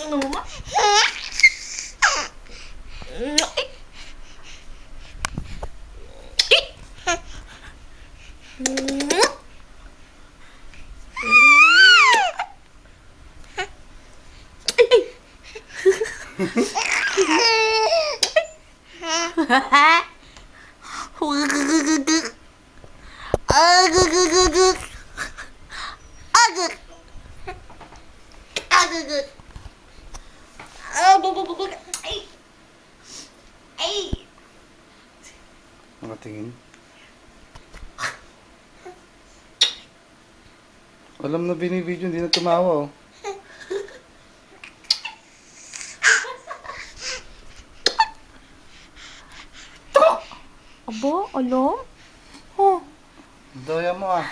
Mama. Nakatingin. Alam na binibidyo, hindi na tumawa oh. Abo, alam? Oh. Daya mo ah.